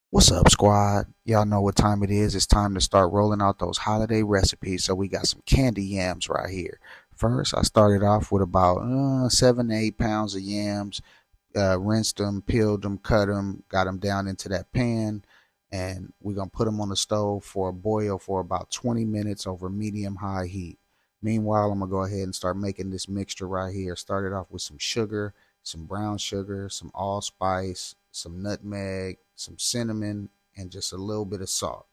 What's up, squad? Y'all know what time it is. It's time to start rolling out those holiday recipes. So we got some candy yams right here. First, I started off with about 7 to 8 pounds of yams. Rinsed them, peeled them, cut them, got them down into that pan, and we're gonna put them on the stove for a boil for about 20 minutes over medium-high heat. Meanwhile, I'm gonna go ahead and start making this mixture right here. Started off with some sugar, some brown sugar, some allspice, some nutmeg, some cinnamon, and just a little bit of salt.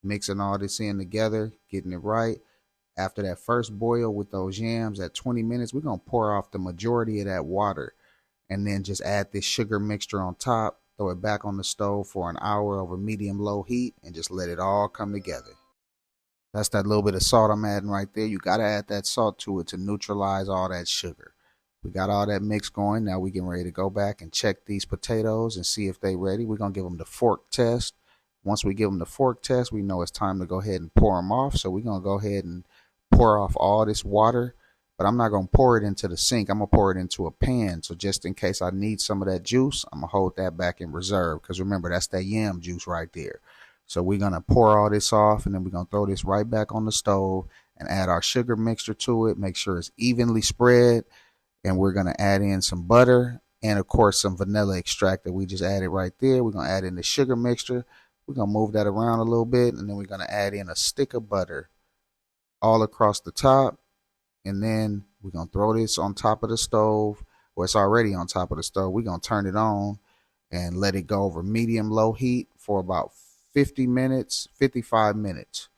Mixing all this in together, getting it right. After that first boil with those yams at 20 minutes, we're gonna pour off the majority of that water and then just add this sugar mixture on top. Throw it back on the stove for an hour over medium low heat and just let it all come together. That's that little bit of salt I'm adding right there. You got to add that salt to it to neutralize all that sugar. We got all that mix going. Now we getting ready to go back and check these potatoes and see if they ready. We're going to give them the fork test. Once we give them the fork test, we know it's time to go ahead and pour them off. So we're going to go ahead and pour off all this water, but I'm not going to pour it into the sink. I'm going to pour it into a pan. So just in case I need some of that juice, I'm going to hold that back in reserve, because remember, that's that yam juice right there. So we're going to pour all this off, and then we're going to throw this right back on the stove and add our sugar mixture to it. Make sure it's evenly spread. And we're going to add in some butter and, of course, some vanilla extract that we just added right there. We're going to add in the sugar mixture. We're going to move that around a little bit, and then we're going to add in a stick of butter all across the top. And then we're going to throw this on top of the stove. Well, it's already on top of the stove. We're going to turn it on and let it go over medium low heat for about 50 minutes, 55 minutes,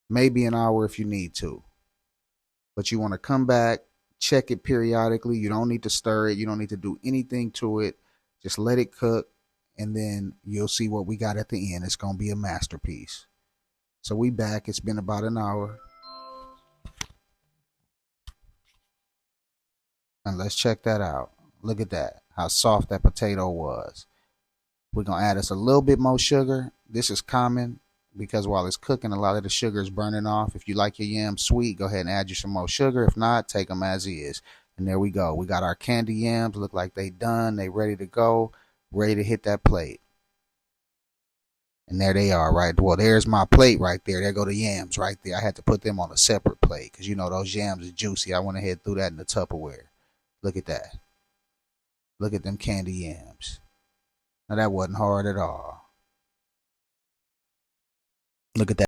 maybe an hour if you need to. But you want to come back, check it periodically. You don't need to stir it. You don't need to do anything to it. Just let it cook, and then you'll see what we got at the end. It's going to be a masterpiece. So we back. It's been about an hour. And let's check that out. Look at that, how soft that potato was. We're going to add us a little bit more sugar. This is common because while it's cooking, a lot of the sugar is burning off. If you like your yams sweet, go ahead and add you some more sugar. If not, take them as is. And there we go. We got our candy yams. Look like they done. They ready to go, ready to hit that plate. And there they are, right? Well, there's my plate right there. There go the yams right there. I had to put them on a separate plate because, you know, those yams are juicy. I went ahead and threw that in the Tupperware. Look at that. Look at them candy yams. Now, that wasn't hard at all. Look at that.